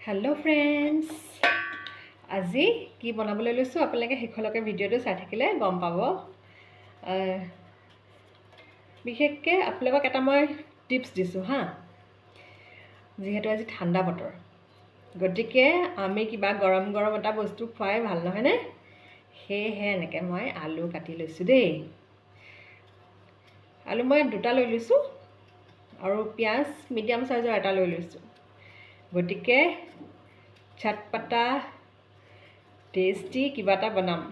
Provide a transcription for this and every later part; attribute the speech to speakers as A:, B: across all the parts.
A: Hello' friends, আজি কি বনাবলৈ লৈছোঁ আপোনালোকে শেষলৈকে ভিডিঅ'টো চাই থাকিলে গম পাব। বিশেষকৈ আপোনালোকক এটা মই টিপছ দিছোঁ যিহেতু আজি ঠাণ্ডা বতৰ, গতিকে আমি কিবা গৰম গৰম এটা বস্তু খোৱাই ভাল নহয়নে? সেয়েহে এনেকৈ মই আলু কাটি লৈছোঁ দেই। আলু মই 2টা লৈ লৈছোঁ আৰু পিঁয়াজ মিডিয়াম চাইজৰ এটা লৈ লৈছোঁ। গতিকে চটপটা টেষ্টি কিবা এটা বনাম।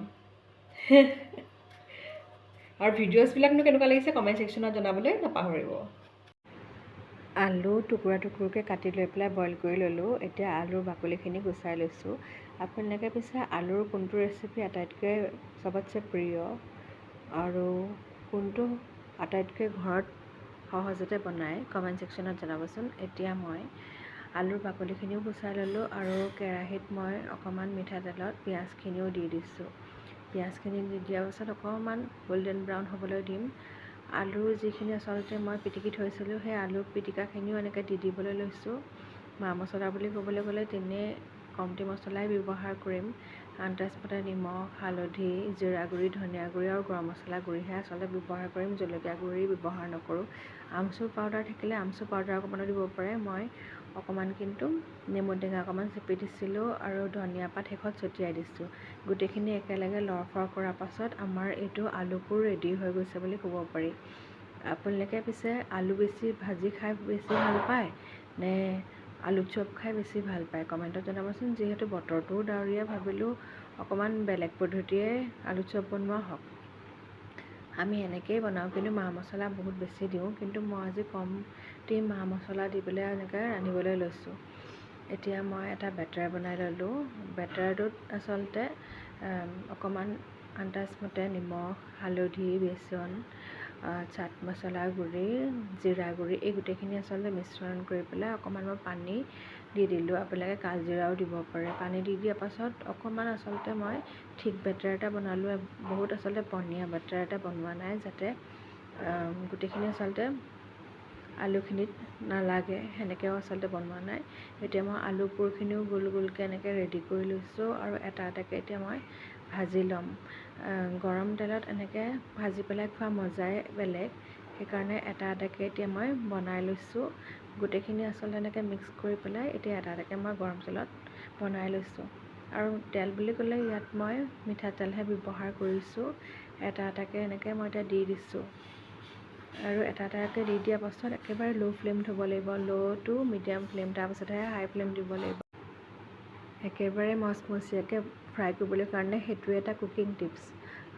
A: আৰু ভিডিঅ'ছবিলাকনো কেনেকুৱা লাগিছে কমেণ্ট ছেকশ্যনত জনাবলৈ নাপাহৰিব। আলু টুকুৰা টুকুৰকৈ কাটি লৈ পেলাই বইল কৰি ল'লোঁ। এতিয়া আলুৰ বাকলিখিনি গুচাই লৈছোঁ। আপোনালোকে পিছে আলুৰ কোনটো ৰেচিপি আটাইতকৈ চবতছে প্ৰিয় আৰু কোনটো আটাইতকৈ ঘৰত সহজতে বনায় কমেণ্ট ছেকশ্যনত জনাবচোন। এতিয়া মই আলুৰ বাকলিখিনিও গুচাই ল'লোঁ আৰু কেৰাহীত মই অকণমান মিঠাতেলত পিঁয়াজখিনিও দি দিছোঁ। পিঁয়াজখিনি দি দিয়াৰ পাছত অকণমান গল্ডেন ব্ৰাউন হ'বলৈ দিম। আলুৰ যিখিনি আচলতে মই পিটিকি থৈছিলোঁ সেই আলুৰ পিটিকাখিনিও এনেকৈ দি দিবলৈ লৈছোঁ। মা মছলা বুলি ক'বলৈ গ'লে তেনেই কমটি মছলাই ব্যৱহাৰ কৰিম। আন্দাজমতে নিমখ, হালধি, জিৰা গুড়ি, ধনিয়া গুড়ি আৰু গৰম মছলা গুড়িহে আচলতে ব্যৱহাৰ কৰিম। জলকীয়া গুড়ি ব্যৱহাৰ নকৰোঁ। আমচুৰ পাউডাৰ থাকিলে আমচুৰ পাউডাৰ অকণমানো দিব পাৰে। মই অকণমান কিন্তু নেমু টেঙা অকণমান চেপি দিছিলোঁ আৰু ধনিয়া পাত শেষত ছটিয়াই দিছোঁ। গোটেইখিনি একেলগে লৰফৰ কৰাৰ পাছত আমাৰ এইটো আলুপোৰ ৰেডি হৈ গৈছে বুলি ক'ব পাৰি। আপোনালোকে পিছে আলু বেছি ভাজি খাই বেছি ভাল পায় নে আলু চপ খাই বেছি ভাল পায় কমেণ্টত জনাবচোন। যিহেতু বতৰটোও ডাৱৰীয়া, ভাবিলোঁ অকণমান বেলেগ পদ্ধতিৰে আলু চপ বনোৱা হওক। আমি এনেকৈয়ে বনাওঁ, কিন্তু মা মছলা বহুত বেছি দিওঁ, কিন্তু মই আজি কমটি মা মছলা দি পেলাই এনেকৈ ৰান্ধিবলৈ লৈছোঁ। এতিয়া মই এটা বেটাৰ বনাই ল'লোঁ। বেটাৰটোত আচলতে অকণমান আন্দাজমতে নিমখ, হালধি, বেচন, চাট মছলা গুড়ি, জিৰা গুড়ি এই গোটেইখিনি আচলতে মিশ্ৰণ কৰি পেলাই অকণমান মই পানী দি দিলোঁ। আপোনালোকে কালজিৰাও দিব পাৰে। পানী দি দিয়াৰ পাছত অকণমান আচলতে মই ঠিক বেটাৰ এটা বনালোঁ। বহুত আচলতে পনীয়া বেটাৰ এটা বনোৱা নাই, যাতে গোটেইখিনি আচলতে আলুখিনিত নালাগে, সেনেকৈও আচলতে বনোৱা নাই। এতিয়া মই আলু পুৰখিনিও গোল গোলকৈ এনেকৈ ৰেডি কৰি লৈছোঁ আৰু এটা এটাকৈ এতিয়া মই ভাজি ল'ম। গৰম তেলত এনেকৈ ভাজি পেলাই খোৱা মজাই বেলেগ, সেইকাৰণে এটা এটাকৈ এতিয়া মই বনাই লৈছোঁ। গোটেইখিনি আচলতে এনেকৈ মিক্স কৰি পেলাই এতিয়া এটা এটাকৈ মই গৰম তেলত বনাই লৈছোঁ। আৰু তেল বুলি ক'লে ইয়াত মই মিঠাতেলহে ব্যৱহাৰ কৰিছোঁ। এটা এটাকৈ এনেকৈ মই এতিয়া দি দিছোঁ আৰু এটা এটাকৈ দি দিয়াৰ পাছত একেবাৰে ল' ফ্লেম থ'ব লাগিব। ল' টু মিডিয়াম ফ্লেম, তাৰপাছতহে হাই ফ্লেম দিব লাগিব। একেবাৰে মচমচীয়াকৈ ফ্ৰাই কৰিবলৈ কাৰণে সেইটোৱে এটা কুকিং টিপছ।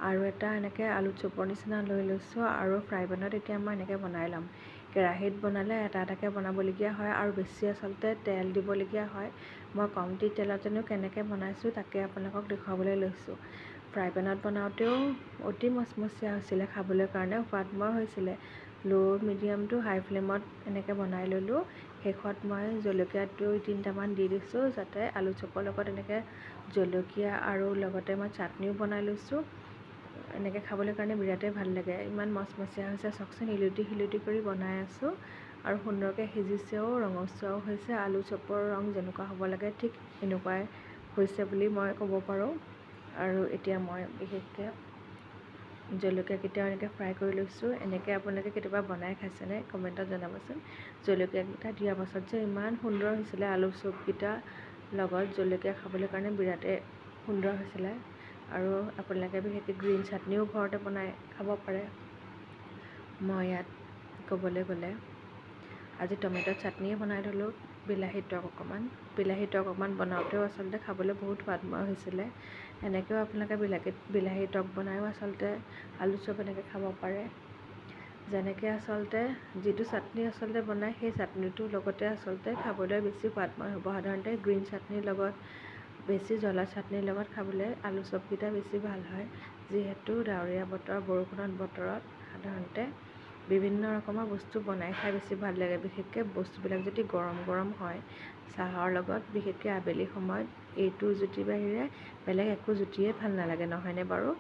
A: আৰু এটা এনেকৈ আলু চপৰ নিচিনা লৈ লৈছোঁ আৰু ফ্ৰাই পেনত এতিয়া মই এনেকৈ বনাই ল'ম। কেৰাহীত বনালে এটা এটাকৈ বনাবলগীয়া হয় আৰু বেছি আচলতে তেল দিবলগীয়া হয়। মই কমটি তেলতেনো কেনেকৈ বনাইছোঁ তাকে আপোনালোকক দেখুৱাবলৈ লৈছোঁ। ফ্ৰাই পেনত বনাওঁতেও অতি মচমচীয়া হৈছিলে, খাবলৈ কাৰণে সোৱাদময় হৈছিলে। ল' মিডিয়াম টু হাই ফ্লেমত এনেকৈ বনাই ল'লোঁ। শেষত মই জলকীয়া 2-3টামান দি দিছোঁ, যাতে আলু চপৰ লগত এনেকৈ জলকীয়া আৰু লগতে মই চাটনিও বনাই লৈছোঁ। এনেকৈ খাবলৈ কাৰণে বিৰাটেই ভাল লাগে। ইমান মচমচীয়া হৈছে চাওকচোন, হিলুটি কৰি বনাই আছোঁ আৰু সুন্দৰকৈ সিজিছেও, ৰঙচুৱাও হৈছে। আলু চপৰ ৰং যেনেকুৱা হ'ব লাগে ঠিক এনেকুৱাই হৈছে বুলি মই ক'ব পাৰোঁ। আৰু এতিয়া মই বিশেষকৈ জলকীয়াকেইটাও এনেকৈ ফ্ৰাই কৰি লৈছোঁ। এনেকৈ আপোনালোকে কেতিয়াবা বনাই খাইছেনে কমেণ্টত জনাবচোন। জলকীয়াকেইটা দিয়াৰ পাছত যে ইমান সুন্দৰ হৈছিলে আলু চপকেইটা লগত জলকীয়া খাবলৈ কাৰণে বিৰাটেই সুন্দৰ হৈছিলে। আৰু আপোনালোকে বিশেষকৈ গ্ৰীণ চাটনিও ঘৰতে বনাই খাব পাৰে। মই ইয়াত ক'বলৈ গ'লে আজি টমেটো চাটনিয়ে বনাই ল'লোঁ। বিলাহী টক অকণমান বনাওঁতেও আচলতে খাবলৈ বহুত সোৱাদময় হৈছিলে। এনেকৈও আপোনালোকে বিলাহী টক বনায়ো আচলতে আলু চপ এনেকৈ খাব পাৰে। যেনেকৈ আচলতে যিটো চাটনি আচলতে বনায় সেই চাটনিটোৰ লগতে আচলতে খাবলৈ বেছি সোৱাদময় হ'ব। সাধাৰণতে গ্ৰীণ চাটনিৰ লগত, বেছি জ্বলা চাটনিৰ লগত খাবলৈ আলু চপকেইটা বেছি ভাল হয়। যিহেতু ডাৱৰীয়া বতৰ, বৰষুণৰ বতৰত সাধাৰণতে বিভিন্ন ৰকমৰ বস্তু বনাই খাই বেছি ভাল লাগে। বিশেষকৈ বস্তুবিলাক যদি গৰম গৰম হয় চাহৰ লগত, বিশেষকৈ আবেলি সময়ত এইটোৰ জুতিৰ বাহিৰে বেলেগ একো জুতিয়ে ভাল নালাগে, নহয়নে বাৰু?